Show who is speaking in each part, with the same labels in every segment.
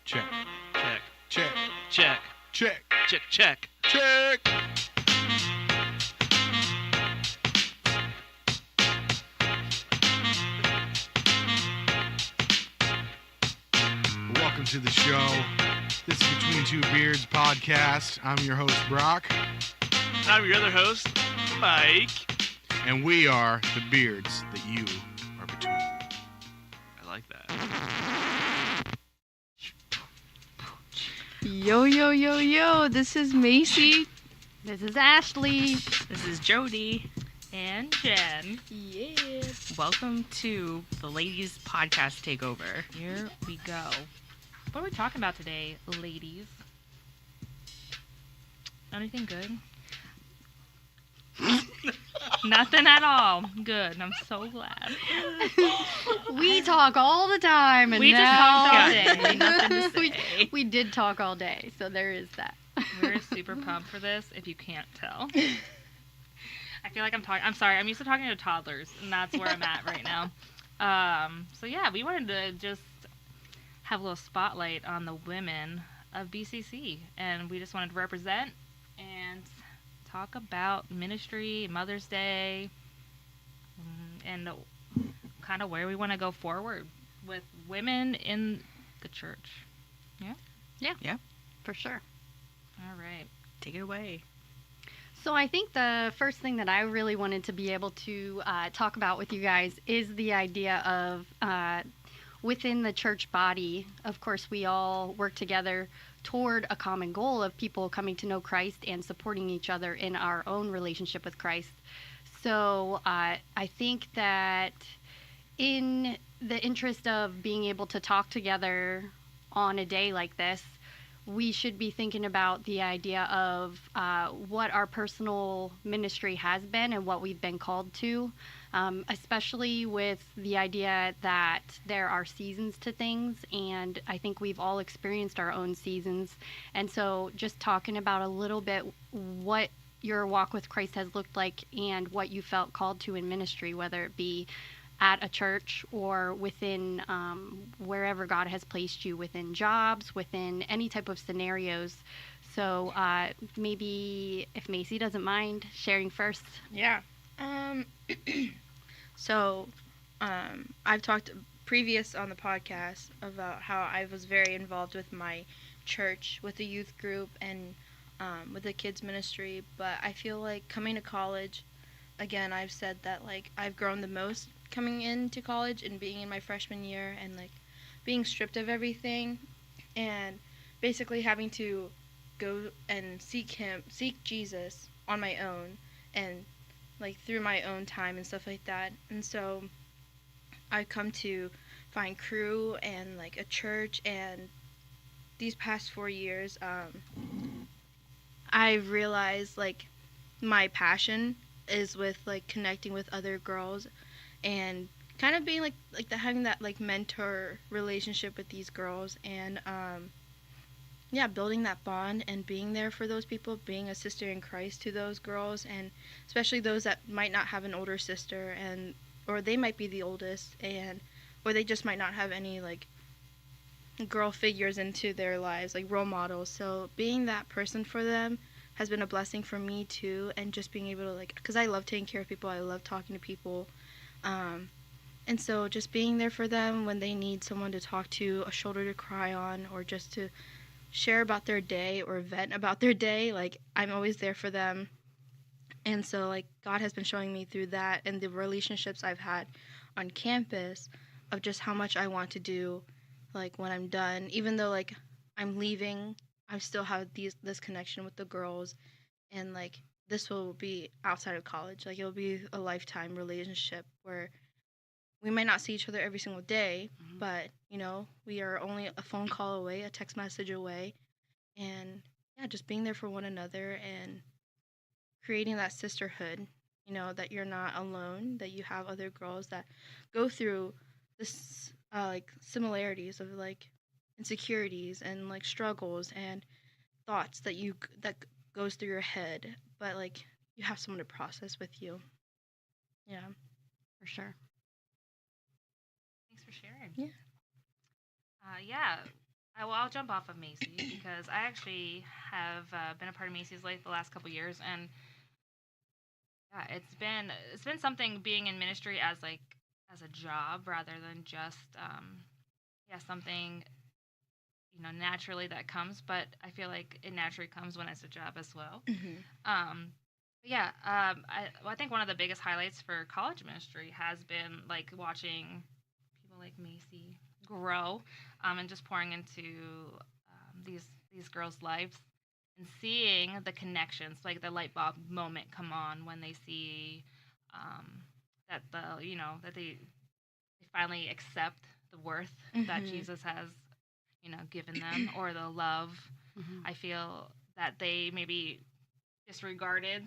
Speaker 1: Check.
Speaker 2: Check.
Speaker 1: Check.
Speaker 2: Check.
Speaker 1: Check.
Speaker 2: Check. Check.
Speaker 1: Check. Welcome to the show. This is Between Two Beards podcast. I'm your host, Brock.
Speaker 2: I'm your other host, Mike.
Speaker 1: And we are the beards that you are between.
Speaker 2: I like that.
Speaker 3: Yo, yo, yo, yo, this is Macy.
Speaker 4: This is Ashley.
Speaker 3: This is Jody. And Jen.
Speaker 4: Yeah.
Speaker 3: Welcome to the Ladies Podcast Takeover. Here we go. What are we talking about today, ladies? Anything good? Nothing at all. Good. I'm so glad.
Speaker 4: We talk all the time, and
Speaker 3: We just
Speaker 4: now
Speaker 3: talked all day. Nothing to say.
Speaker 4: we did talk all day, so there is that.
Speaker 3: We're super pumped for this, if you can't tell. I feel like I'm talking. I'm sorry. I'm used to talking to toddlers, and that's where I'm at right now. So yeah, we wanted to just have a little spotlight on the women of BCC, and we just wanted to represent and talk about ministry, Mother's Day, and kind of where we want to go forward with women in the church.
Speaker 4: Yeah, for sure.
Speaker 3: All right,
Speaker 5: Take it away.
Speaker 4: So I think the first thing that I really wanted to be able to talk about with you guys is the idea of within the church body, of course, we all work together toward a common goal of people coming to know Christ and supporting each other in our own relationship with Christ. So I think that in the interest of being able to talk together on a day like this, we should be thinking about the idea of what our personal ministry has been and what we've been called to, especially with the idea that there are seasons to things, and I think we've all experienced our own seasons. And so just talking about a little bit what your walk with Christ has looked like and what you felt called to in ministry, whether it be at a church or within wherever God has placed you, within jobs, within any type of scenarios. So maybe if Macy doesn't mind sharing first.
Speaker 5: Yeah. I've talked previous on the podcast about how I was very involved with my church, with the youth group, and with the kids ministry. But I feel like coming to college, again, I've said that like I've grown the most coming into college and being in my freshman year and like being stripped of everything and basically having to go and seek Jesus on my own and like through my own time and stuff like that. And so I've come to find crew and like a church, and these past 4 years I've realized like my passion is with like connecting with other girls and kind of being like having that like mentor relationship with these girls, and building that bond and being there for those people, being a sister in Christ to those girls, and especially those that might not have an older sister, and or they might be the oldest, and or they just might not have any like girl figures into their lives, like role models. So being that person for them has been a blessing for me too, and just being able to like, because I love taking care of people, I love talking to people. And so just being there for them when they need someone to talk to, a shoulder to cry on, or just to share about their day or vent about their day, like I'm always there for them. And so like God has been showing me through that and the relationships I've had on campus of just how much I want to do like when I'm done. Even though like I'm leaving, I still have this connection with the girls, and like this will be outside of college. Like it'll be a lifetime relationship where we might not see each other every single day, but you know, we are only a phone call away, a text message away, and yeah, just being there for one another and creating that sisterhood, you know, that you're not alone, that you have other girls that go through this like similarities of like insecurities and like struggles and thoughts that goes through your head, but like you have someone to process with you. Yeah,
Speaker 4: For sure.
Speaker 3: thanks for sharing.
Speaker 5: Yeah.
Speaker 3: Yeah, I'll jump off of Macy because I actually have been a part of Macy's life the last couple years, and yeah, it's been something being in ministry as like as a job rather than just yeah, something naturally that comes, but I feel like it naturally comes when it's a job as well. Um, yeah, I think one of the biggest highlights for college ministry has been like watching people like Macy grow, and just pouring into these girls' lives and seeing the connections, like the light bulb moment come on when they see that that they finally accept the worth that Jesus has given them, or the love. I feel that they maybe disregarded,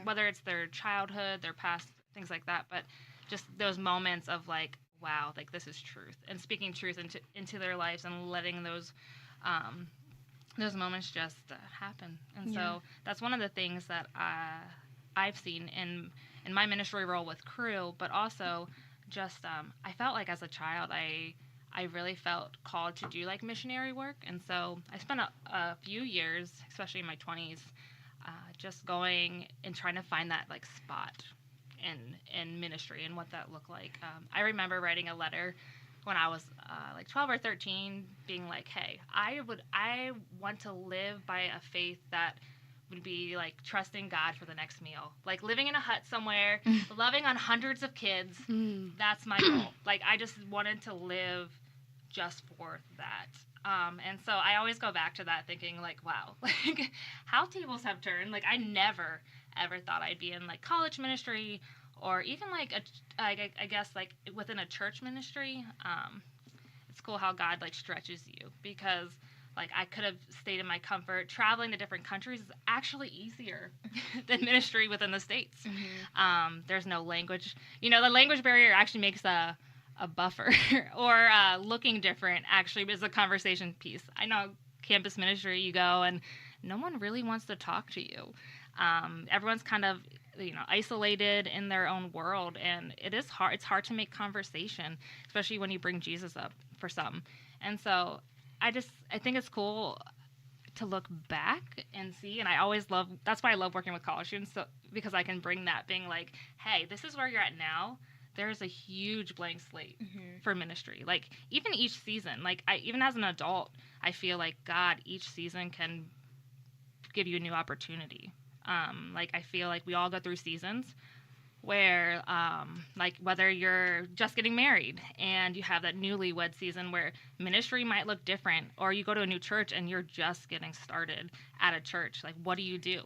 Speaker 3: whether it's their childhood, their past, things like that, but just those moments of like, wow, like this is truth, and speaking truth into their lives and letting those moments just happen. And so that's one of the things that I've seen in my ministry role with Crew, but also just I felt like as a child I really felt called to do like missionary work, and so I spent a few years, especially in my 20s, just going and trying to find that like spot in ministry and what that looked like. I remember writing a letter when I was like 12 or 13, being like, hey, I want to live by a faith that would be like trusting God for the next meal, like living in a hut somewhere, loving on hundreds of kids. That's my goal. Like I just wanted to live just for that. And so I always go back to that thinking like, wow, like how tables have turned. Like I never ever thought I'd be in like college ministry, or even like I guess like within a church ministry. It's cool how God like stretches you, because like I could have stayed in my comfort. Traveling to different countries is actually easier than ministry within the States. There's no language. The language barrier actually makes a buffer or looking different actually is a conversation piece. I know campus ministry, you go and no one really wants to talk to you. Everyone's kind of isolated in their own world, and it is hard. It's hard to make conversation, especially when you bring Jesus up for some. And so I think it's cool to look back and see, and that's why I love working with college students, because I can bring that, being like, hey, this is where you're at now. There's a huge blank slate for ministry. Like even each season, like even as an adult, I feel like God each season can give you a new opportunity. Like I feel like we all go through seasons where like whether you're just getting married and you have that newlywed season where ministry might look different, or you go to a new church and you're just getting started at a church, like what do you do?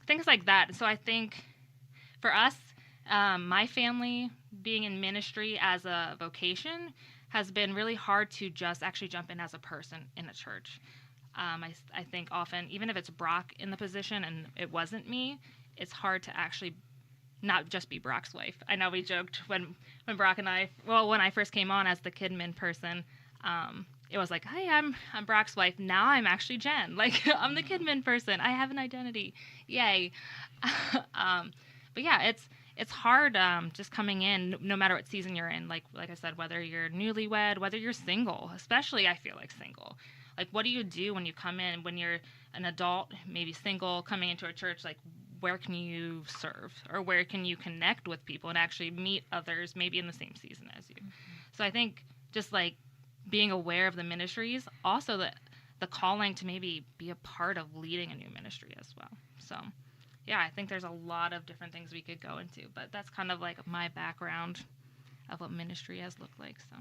Speaker 3: Things like that. So I think for us, my family being in ministry as a vocation has been really hard to just actually jump in as a person in a church. I think often, even if it's Brock in the position and it wasn't me, it's hard to actually not just be Brock's wife. I know we joked when Brock and when I first came on as the Kidman person, it was like, hey, I'm Brock's wife. Now I'm actually Jen. Like I'm the Kidman person. I have an identity. Yay. But yeah, it's hard just coming in, no matter what season you're in. Like I said, whether you're newlywed, whether you're single, especially I feel like single. Like, what do you do when you come in, when you're an adult, maybe single, coming into a church? Like, where can you serve, or where can you connect with people and actually meet others maybe in the same season as you? So I think just like being aware of the ministries, also the calling to maybe be a part of leading a new ministry as well. So yeah, I think there's a lot of different things we could go into, but that's kind of like my background of what ministry has looked like. So.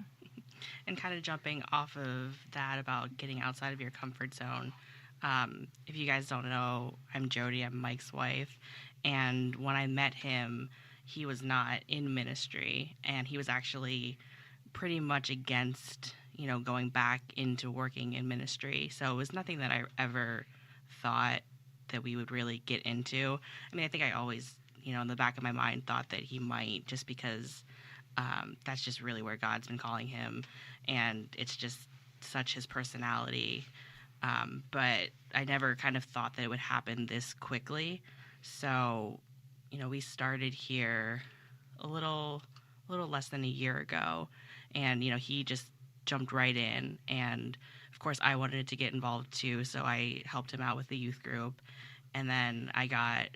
Speaker 6: And kind of jumping off of that about getting outside of your comfort zone. If you guys don't know, I'm Jody. I'm Mike's wife. And when I met him, he was not in ministry, and he was actually pretty much against, going back into working in ministry. So it was nothing that I ever thought that we would really get into. I mean, I think I always, in the back of my mind thought that he might, just because that's just really where God's been calling him, and it's just such his personality. But I never kind of thought that it would happen this quickly. So, we started here a little less than a year ago, and he just jumped right in. And of course, I wanted to get involved too, so I helped him out with the youth group. And then I got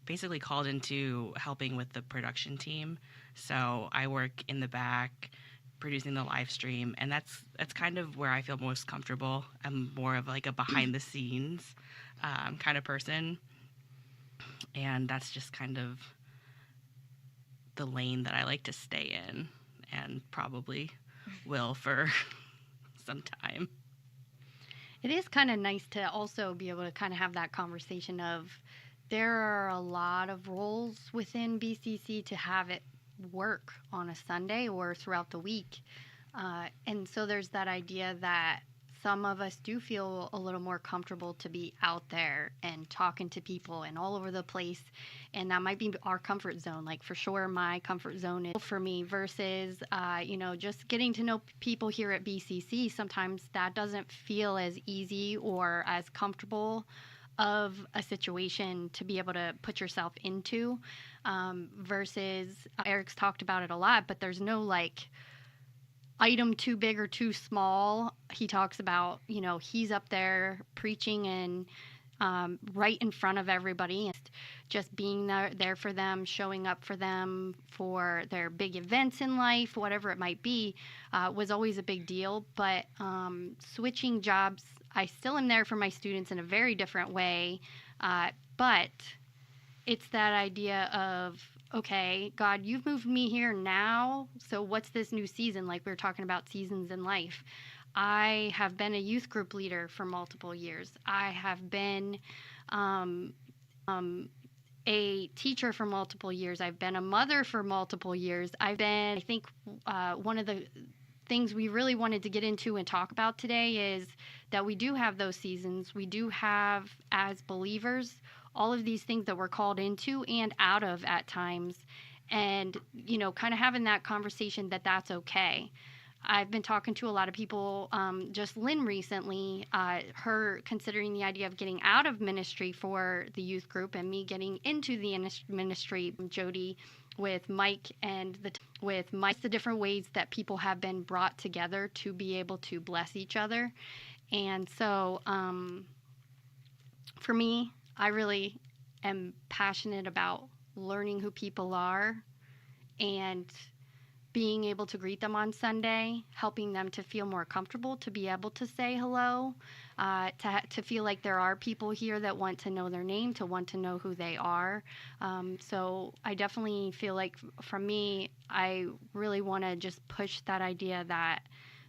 Speaker 6: basically called into helping with the production team. So I work in the back, producing the live stream, and that's kind of where I feel most comfortable. I'm more of like a behind the scenes kind of person, and that's just kind of the lane that I like to stay in, and probably will for some time.
Speaker 4: It is kind of nice to also be able to kind of have that conversation of there are a lot of roles within BCC to have it work on a Sunday or throughout the week. And so there's that idea that some of us do feel a little more comfortable to be out there and talking to people and all over the place. And that might be our comfort zone. Like for sure, my comfort zone is for me versus, just getting to know people here at BCC. Sometimes that doesn't feel as easy or as comfortable of a situation to be able to put yourself into versus Eric's talked about it a lot, but there's no like item too big or too small. He talks about, he's up there preaching and right in front of everybody, and just being there for them, showing up for them for their big events in life, whatever it might be, was always a big deal. But switching jobs, I still am there for my students in a very different way, but it's that idea of, okay, God, you've moved me here now, so what's this new season? Like we were talking about seasons in life. I have been a youth group leader for multiple years. I have been a teacher for multiple years. I've been a mother for multiple years. I think one of the things we really wanted to get into and talk about today is that we do have those seasons. We do have, as believers, all of these things that we're called into and out of at times, and kind of having that conversation that that's okay. I've been talking to a lot of people, just Lynn recently, her considering the idea of getting out of ministry for the youth group, and me getting into the ministry, Jody, with Mike and the different ways that people have been brought together to be able to bless each other. And so for me, I really am passionate about learning who people are and being able to greet them on Sunday, helping them to feel more comfortable, to be able to say hello, to feel like there are people here that want to know their name, to want to know who they are. So I definitely feel like, for me, I really want to just push that idea that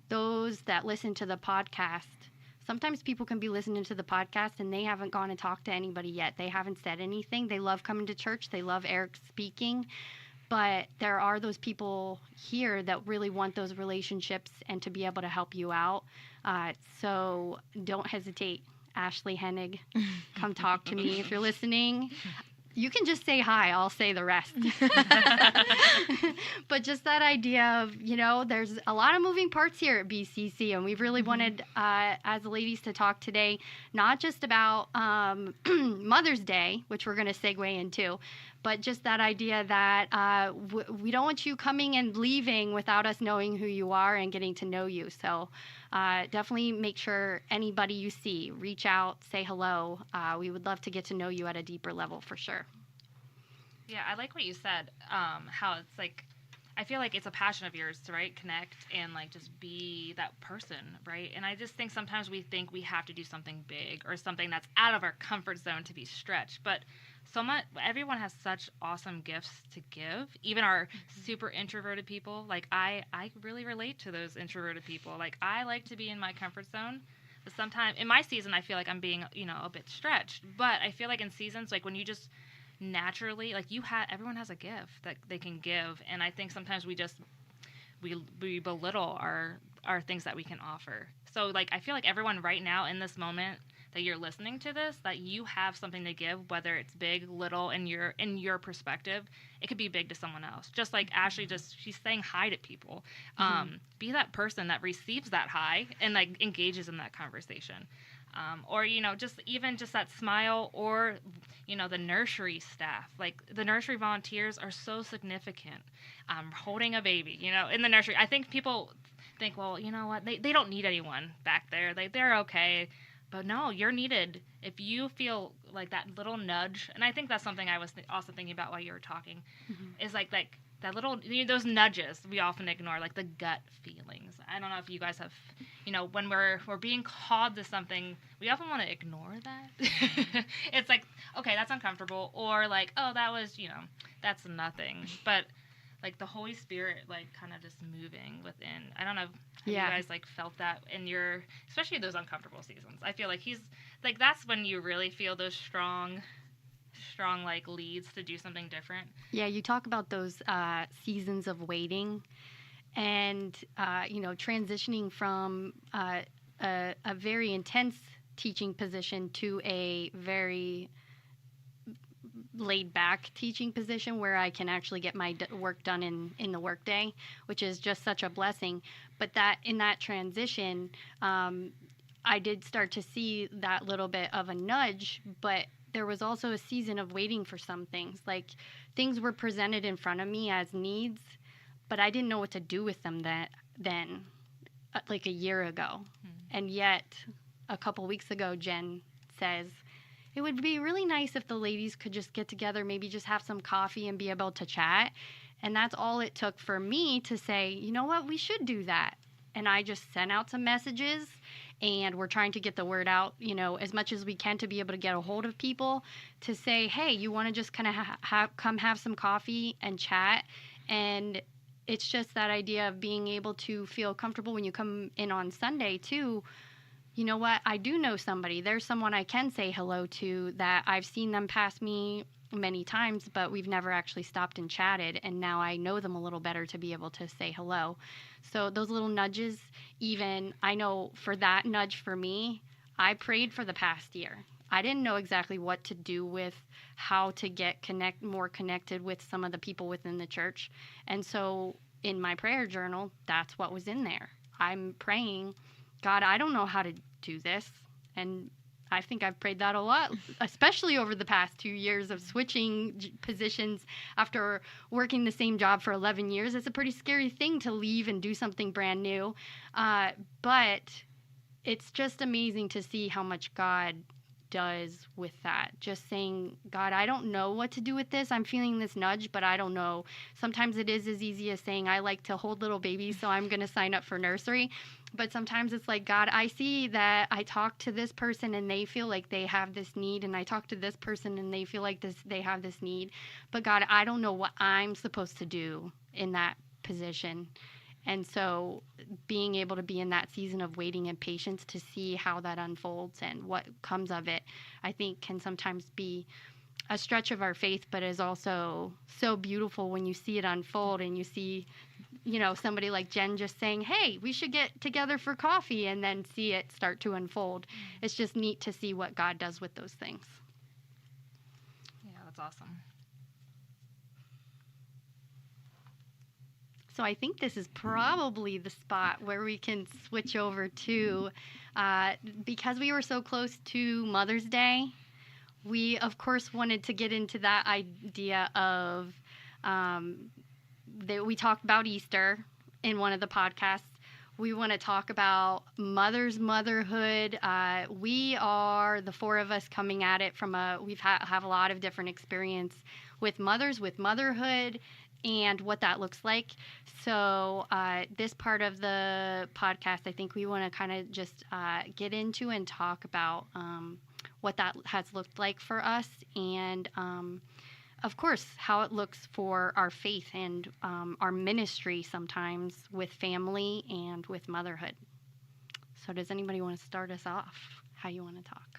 Speaker 4: those that listen to the podcast, sometimes people can be listening to the podcast and they haven't gone and talked to anybody yet. They haven't said anything. They love coming to church. They love Eric speaking. But there are those people here that really want those relationships and to be able to help you out. So don't hesitate. Ashley Hennig, come talk to me if you're listening. You can just say hi. I'll say the rest. But just that idea of, there's a lot of moving parts here at BCC, and we really wanted, as ladies, to talk today, not just about Mother's Day, which we're going to segue into, but just that idea that we don't want you coming and leaving without us knowing who you are and getting to know you. So definitely make sure anybody you see, reach out, say hello. We would love to get to know you at a deeper level for sure.
Speaker 3: Yeah, I like what you said, how it's like, I feel like it's a passion of yours to, right, connect and, like, just be that person, right? And I just think sometimes we think we have to do something big or something that's out of our comfort zone to be stretched. But everyone has such awesome gifts to give, even our super introverted people. Like, I really relate to those introverted people. Like, I like to be in my comfort zone. But sometimes, in my season, I feel like I'm being, a bit stretched. But I feel like in seasons, like, when you just naturally, like, everyone has a gift that they can give, and I think sometimes we belittle our things that we can offer. So, like, I feel like everyone right now in this moment that you're listening to this, that you have something to give, whether it's big, little, in your perspective. It could be big to someone else. Just like Ashley, she's saying hi to people. Be that person that receives that hi and, like, engages in that conversation. Or, just that smile, or, the nursery staff. Like, the nursery volunteers are so significant. Holding a baby, in the nursery. I think people think, well, you know what, they don't need anyone back there. They're okay. But no, you're needed. If you feel like that little nudge, and I think that's something I was also thinking about while you were talking, is like that little, those nudges we often ignore, like the gut feelings. I don't know if you guys have, when we're being called to something, we often want to ignore that. It's like, okay, that's uncomfortable, or like, oh, that was, that's nothing. But like the Holy Spirit, like kind of just moving within. I don't know if you guys like felt that in your, especially those uncomfortable seasons. I feel like he's like, that's when you really feel those strong like leads to do something different.
Speaker 4: Yeah, you talk about those seasons of waiting, and transitioning from a very intense teaching position to a very laid back teaching position where I can actually get my work done in the workday, which is just such a blessing. But that in that transition, I did start to see that little bit of a nudge, but there was also a season of waiting for some things. Like, things were presented in front of me as needs, but I didn't know what to do with them then, like a year ago. And yet, a couple weeks ago, Jen says, it would be really nice if the ladies could just get together, maybe just have some coffee and be able to chat. And that's all it took for me to say, you know what, we should do that. And I just sent out some messages, and we're trying to get the word out, as much as we can to be able to get a hold of people to say, hey, you want to just kind of come have some coffee and chat. And it's just that idea of being able to feel comfortable when you come in on Sunday too. You know what? I do know somebody. There's someone I can say hello to that I've seen them pass me many times, but we've never actually stopped and chatted. And now I know them a little better to be able to say hello. So those little nudges, even I know for that nudge for me, I prayed for the past year. I didn't know exactly what to do with how to get more connected with some of the people within the church. And so in my prayer journal, that's what was in there. I'm praying, God, I don't know how to do this. And I think I've prayed that a lot, especially over the past 2 years of switching positions after working the same job for 11 years. It's a pretty scary thing to leave and do something brand new. But it's just amazing to see how much God does with that. Just saying, God, I don't know what to do with this. I'm feeling this nudge, but I don't know. Sometimes it is as easy as saying, I like to hold little babies, so I'm going to sign up for nursery. But sometimes it's like, God, I see that I talk to this person and they feel like they have this need, and I talk to this person and they feel like they have this need. But God, I don't know what I'm supposed to do in that position. And so being able to be in that season of waiting and patience to see how that unfolds and what comes of it, I think can sometimes be a stretch of our faith, but is also so beautiful when you see it unfold and you see, somebody like Jen just saying, hey, we should get together for coffee, and then see it start to unfold. It's just neat to see what God does with those things.
Speaker 3: Yeah, that's awesome.
Speaker 4: So I think this is probably the spot where we can switch over to, because we were so close to Mother's Day, we, of course, wanted to get into that idea of, that we talked about Easter in one of the podcasts. We want to talk about motherhood. We are, the four of us, coming at it from have a lot of different experience with motherhood, and what that looks like. So this part of the podcast, I think we want to kind of just get into and talk about what that has looked like for us, and of course, how it looks for our faith and our ministry sometimes with family and with motherhood. So does anybody want to start us off? How you want to talk?